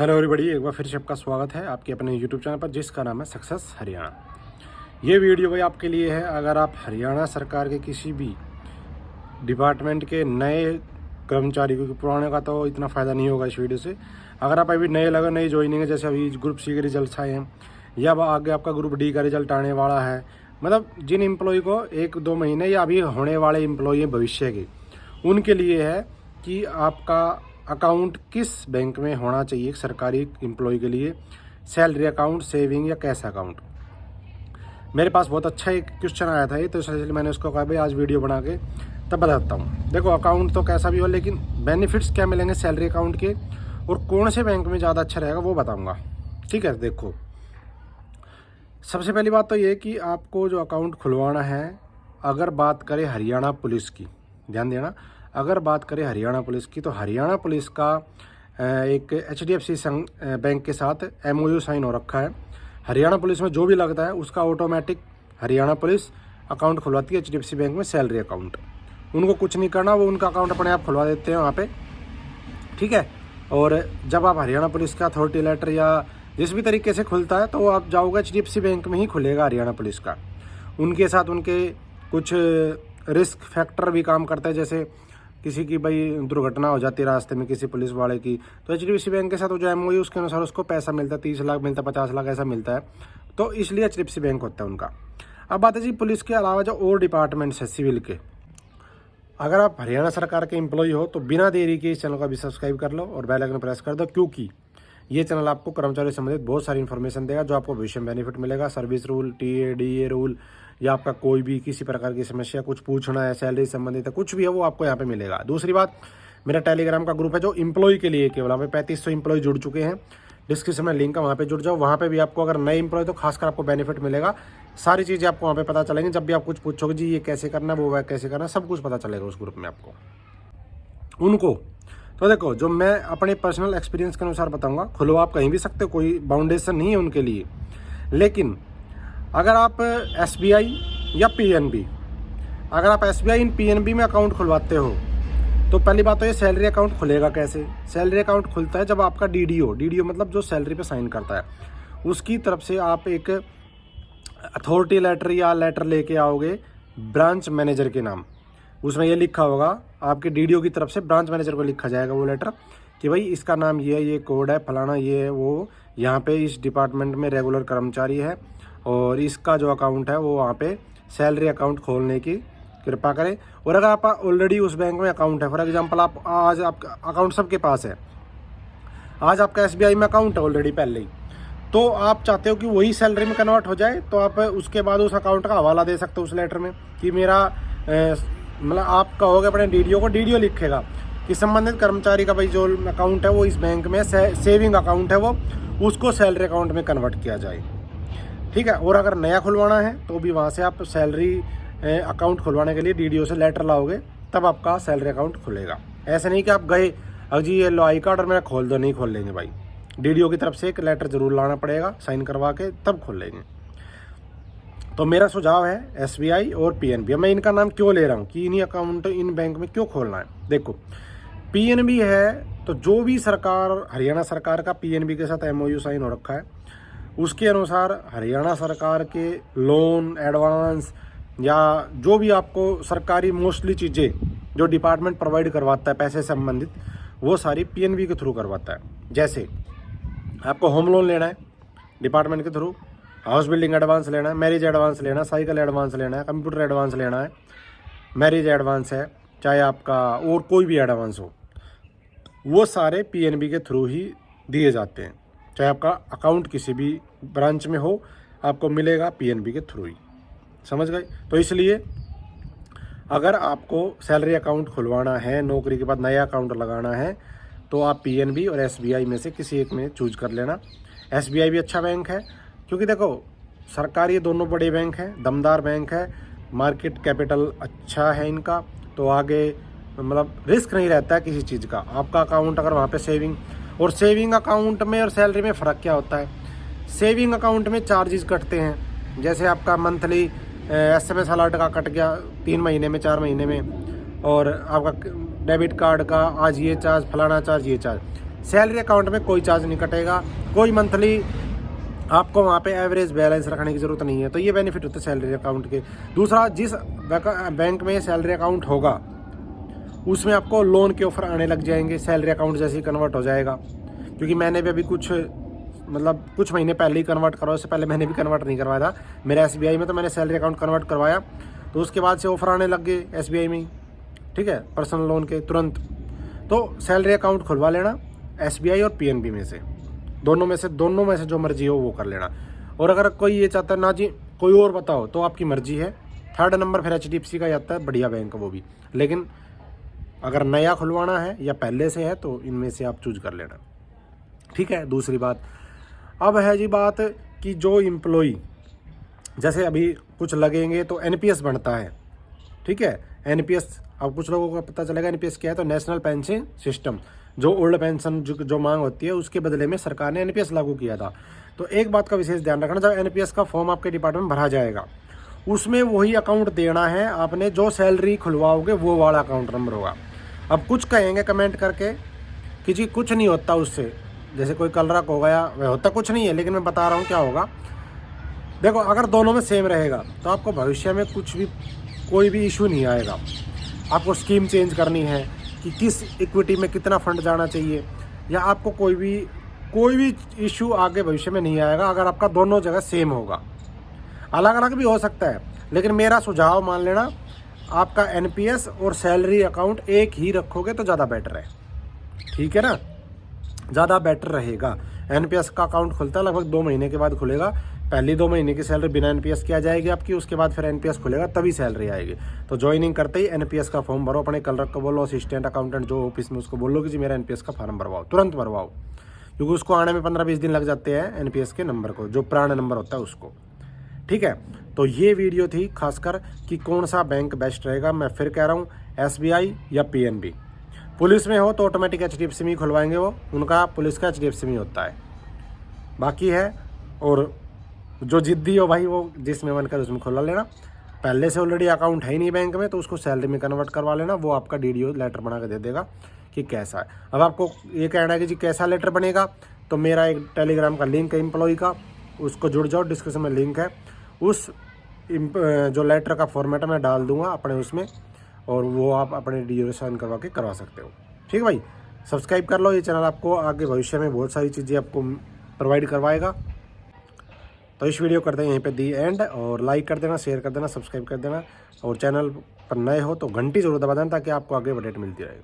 Hello everybody, एक बार फिर से आपका स्वागत है आपके अपने यूट्यूब चैनल पर जिसका नाम है सक्सेस हरियाणा। ये वीडियो भाई आपके लिए है अगर आप हरियाणा सरकार के किसी भी डिपार्टमेंट के नए कर्मचारी, क्योंकि पुराने का तो इतना फ़ायदा नहीं होगा इस वीडियो से। अगर आप अभी नए लगे, नई ज्वाइनिंग है, जैसे अभी ग्रुप सी के रिजल्ट आए हैं या आगे आपका ग्रुप डी का रिजल्ट आने वाला है, मतलब जिन एम्प्लॉय को 1-2 महीने या अभी होने वाले एम्प्लॉय भविष्य के, उनके लिए है कि आपका अकाउंट किस बैंक में होना चाहिए एक सरकारी एम्प्लॉय के लिए, सैलरी अकाउंट, सेविंग या कैश अकाउंट। मेरे पास बहुत अच्छा एक क्वेश्चन आया था ये, तो इसलिए मैंने उसको कहा भाई आज वीडियो बना के तब बताता हूँ। देखो, अकाउंट तो कैसा भी हो, लेकिन बेनिफिट्स क्या मिलेंगे सैलरी अकाउंट के और कौन से बैंक में ज़्यादा अच्छा रहेगा वो बताऊँगा। ठीक है, देखो सबसे पहली बात तो ये कि आपको जो अकाउंट खुलवाना है, अगर बात करें हरियाणा पुलिस की, ध्यान देना, अगर बात करें हरियाणा पुलिस की तो हरियाणा पुलिस का एक HDFC बैंक के साथ MOU साइन हो रखा है। हरियाणा पुलिस में जो भी लगता है उसका ऑटोमेटिक हरियाणा पुलिस अकाउंट खुलवाती है HDFC बैंक में, सैलरी अकाउंट। उनको कुछ नहीं करना, वो उनका अकाउंट अपने आप खुलवा देते हैं वहाँ पे। ठीक है, और जब आप हरियाणा पुलिस का अथॉरिटी लेटर या जिस भी तरीके से खुलता है तो आप जाओगे HDFC बैंक में ही खुलेगा हरियाणा पुलिस का। उनके साथ उनके कुछ रिस्क फैक्टर भी काम करता है, जैसे किसी की भाई दुर्घटना हो जाती है रास्ते में किसी पुलिस वाले की, तो HDFC बैंक के साथ वो जो MOU उसके अनुसार उसको पैसा मिलता है, 30 लाख मिलता है, 50 लाख ऐसा मिलता है, तो इसलिए HDFC बैंक होता है उनका। अब बात है जी पुलिस के अलावा जो और डिपार्टमेंट्स है सिविल के, अगर आप हरियाणा सरकार के एम्प्लॉय हो तो बिना देरी के इस चैनल को भी सब्सक्राइब कर लो और बेल आइकन प्रेस कर दो, क्योंकि ये चैनल आपको कर्मचारी संबंधित बहुत सारी इन्फॉर्मेशन देगा जो आपको भविष्य में बेनिफिट मिलेगा। Service rule, TA DA rule या आपका कोई भी किसी प्रकार की समस्या कुछ पूछना है, सैलरी संबंधित है, कुछ भी है वो आपको यहाँ पे मिलेगा। दूसरी बात, मेरा टेलीग्राम का ग्रुप है जो एम्प्लॉय के लिए केवल, हमें 3500 एम्प्लॉय जुड़ चुके हैं। डिस्क्रिप्शन में लिंक है, वहाँ पे जुड़ जाओ। वहाँ पे भी आपको अगर नए एम्प्लॉय तो खासकर आपको बेनिफिट मिलेगा। सारी चीज़ें आपको वहाँ पे पता चलेंगी। जब भी आप कुछ पूछोगे जी ये कैसे करना है, वो कैसे करना है, सब कुछ पता चलेगा उस ग्रुप में आपको। उनको तो देखो, जो मैं अपने पर्सनल एक्सपीरियंस के अनुसार बताऊंगा, खुलवा आप कहीं भी सकते हो, कोई बाउंडेशन नहीं है उनके लिए। लेकिन अगर आप SBI या PNB, अगर आप SBI इन PNB में अकाउंट खुलवाते हो तो पहली बात तो ये सैलरी अकाउंट खुलेगा कैसे। सैलरी अकाउंट खुलता है जब आपका DDO मतलब जो सैलरी पे साइन करता है, उसकी तरफ से आप एक अथॉरिटी लेटर या लेटर लेके आओगे ब्रांच मैनेजर के नाम। उसमें ये लिखा होगा, आपके DDO की तरफ से ब्रांच मैनेजर को लिखा जाएगा वो लेटर कि भाई इसका नाम ये है, ये कोड है, फलाना ये है, वो यहाँ पे इस डिपार्टमेंट में रेगुलर कर्मचारी है और इसका जो अकाउंट है वो वहाँ पे सैलरी अकाउंट खोलने की कृपा करें। और अगर आप ऑलरेडी उस बैंक में अकाउंट है, फॉर एग्जांपल आप आज आपका अकाउंट सबके पास है, आज आपका SBI में अकाउंट है ऑलरेडी पहले ही, तो आप चाहते हो कि वही सैलरी में कन्वर्ट हो जाए, तो आप उसके बाद उस अकाउंट का हवाला दे सकते हो उस लेटर में कि मेरा मतलब आप कहोगे अपने DDO को, DDO लिखेगा कि संबंधित कर्मचारी का भाई जो अकाउंट है वो इस बैंक में सेविंग अकाउंट है, वो उसको सैलरी अकाउंट में कन्वर्ट किया जाए। ठीक है, और अगर नया खुलवाना है तो भी वहाँ से आप सैलरी अकाउंट खुलवाने के लिए DDO से लेटर लाओगे, तब आपका सैलरी अकाउंट खुलेगा। ऐसे नहीं कि आप गए अब जी ये लो आई कार्ड और मेरा खोल दो, नहीं खोल लेंगे भाई। DDO की तरफ से एक लेटर जरूर लाना पड़ेगा, साइन करवा के तब खोल लेंगे। तो मेरा सुझाव है SBI और PNB। मैं इनका नाम क्यों ले रहा हूँ कि इन्हीं अकाउंट इन बैंक में क्यों खोलना है। देखो, PNB है तो जो भी सरकार, हरियाणा सरकार का PNB के साथ MOU साइन हो रखा है, उसके अनुसार हरियाणा सरकार के लोन, एडवांस या जो भी आपको सरकारी मोस्टली चीज़ें जो डिपार्टमेंट प्रोवाइड करवाता है पैसे संबंधित, वो सारी PNB के थ्रू करवाता है। जैसे आपको होम लोन लेना है डिपार्टमेंट के थ्रू, हाउस बिल्डिंग एडवांस लेना है, मैरिज एडवांस लेना है, साइकिल एडवांस लेना है, कंप्यूटर एडवांस लेना है, मैरिज एडवांस है, चाहे आपका और कोई भी एडवांस हो, वो सारे PNB के थ्रू ही दिए जाते हैं। चाहे आपका अकाउंट किसी भी ब्रांच में हो, आपको मिलेगा PNB के थ्रू ही। समझ गए? तो इसलिए अगर आपको सैलरी अकाउंट खुलवाना है, नौकरी के बाद नया अकाउंट लगाना है, तो आप PNB और SBI में से किसी एक में चूज कर लेना। SBI भी अच्छा बैंक है, क्योंकि देखो सरकारी दोनों बड़े बैंक हैं, दमदार बैंक है, मार्केट कैपिटल अच्छा है इनका, तो आगे मतलब रिस्क नहीं रहता है किसी चीज़ का। आपका अकाउंट अगर वहाँ पे सेविंग अकाउंट में और सैलरी में फ़र्क क्या होता है। सेविंग अकाउंट में चार्जेस कटते हैं, जैसे आपका मंथली SMS अलर्ट का कट गया 3 महीने में, 4 महीने में, और आपका डेबिट कार्ड का आज ये चार्ज, फलाना चार्ज, ये चार्ज। सैलरी अकाउंट में कोई चार्ज नहीं कटेगा, कोई मंथली आपको वहाँ पे एवरेज बैलेंस रखने की ज़रूरत नहीं है। तो ये बेनिफिट होते हैं सैलरी अकाउंट के। दूसरा, जिस बैंक में सैलरी अकाउंट होगा उसमें आपको लोन के ऑफर आने लग जाएंगे, सैलरी अकाउंट जैसे ही कन्वर्ट हो जाएगा। क्योंकि मैंने भी अभी कुछ महीने पहले ही कन्वर्ट करवाया, उससे पहले मैंने भी कन्वर्ट नहीं करवाया था मेरे SBI में। तो मैंने सैलरी अकाउंट कन्वर्ट करवाया, तो उसके बाद से ऑफर आने लग गए SBI में, ठीक है, पर्सनल लोन के तुरंत। तो सैलरी अकाउंट खुलवा लेना SBI और PNB में से, दोनों में से जो मर्जी हो वो कर लेना। और अगर कोई ये चाहता है ना जी कोई और बताओ, तो आपकी मर्जी है। 3rd नंबर फिर HDFC का आता है, बढ़िया बैंक वो भी। लेकिन अगर नया खुलवाना है या पहले से है तो इनमें से आप चूज कर लेना, ठीक है। दूसरी बात, अब है जी बात कि जो एम्प्लॉई जैसे अभी कुछ लगेंगे तो NPS बनता है, ठीक है। NPS अब कुछ लोगों को पता चलेगा NPS क्या है, तो नेशनल पेंशन सिस्टम, जो ओल्ड पेंशन जो मांग होती है उसके बदले में सरकार ने NPS लागू किया था। तो एक बात का विशेष ध्यान रखना, जब NPS का फॉर्म आपके डिपार्टमेंट में भरा जाएगा उसमें वही अकाउंट देना है आपने, जो सैलरी खुलवाओगे वो वाला अकाउंट नंबर होगा। अब कुछ कहेंगे कमेंट करके कि जी कुछ नहीं होता उससे, जैसे कोई कलरक हो गया, वह होता कुछ नहीं है, लेकिन मैं बता रहा हूँ क्या होगा। देखो, अगर दोनों में सेम रहेगा तो आपको भविष्य में कोई भी इशू नहीं आएगा। आपको स्कीम चेंज करनी है कि किस इक्विटी में कितना फंड जाना चाहिए, या आपको कोई भी इशू आगे भविष्य में नहीं आएगा अगर आपका दोनों जगह सेम होगा। अलग अलग भी हो सकता है, लेकिन मेरा सुझाव मान लेना, आपका NPS और सैलरी अकाउंट एक ही रखोगे तो ज़्यादा बेटर है, ठीक है ना, ज़्यादा बेटर रहेगा। NPS का अकाउंट खुलता है लगभग 2 महीने के बाद खुलेगा। पहली 2 महीने की सैलरी बिना NPS की आ जाएगी आपकी, उसके बाद फिर NPS खुलेगा तभी सैलरी आएगी। तो ज्वाइनिंग करते ही NPS का फॉर्म भरो, अपने कलरक को बोलो, असिस्टेंट अकाउंटेंट जो ऑफिस में उसको बोलो कि जी मेरा NPS का फॉर्म भरवाओ, तुरंत भरवाओ, क्योंकि उसको आने में 15-20 दिन लग जाते हैं NPS के नंबर को, जो पुराना नंबर होता है उसको, ठीक है। तो ये वीडियो थी खासकर कि कौन सा बैंक बेस्ट रहेगा। मैं फिर कह रहा हूँ SBI या PNB। पुलिस में हो तो ऑटोमेटिक HDFC में ही खुलवाएंगे, वो उनका पुलिस का HDFC में होता है। बाकी है, और जो जिद्दी हो भाई वो जिसमें मन कर उसमें खुला लेना। पहले से ऑलरेडी अकाउंट है ही नहीं बैंक में तो उसको सैलरी में कन्वर्ट करवा लेना, वो आपका DDO लेटर बना के दे देगा कि कैसा है। अब आपको ये कहना है कि जी कैसा लेटर बनेगा, तो मेरा एक टेलीग्राम का लिंक है एम्प्लॉय का, उसको जुड़ जाओ, डिस्क्रिप्शन में लिंक है। उस जो लेटर का फॉर्मेट मैं डाल दूंगा अपने उसमें, और वो आप अपने DDO साइन करवा सकते हो, ठीक है भाई। सब्सक्राइब कर लो, ये चैनल आपको आगे भविष्य में बहुत सारी चीज़ें आपको प्रोवाइड करवाएगा। तो इस वीडियो करते हैं यहीं पे दी एंड, और लाइक कर देना, शेयर कर देना, सब्सक्राइब कर देना, और चैनल पर नए हो तो घंटी जरूर दबा देना ताकि आपको आगे अपडेट मिलती रहेगी।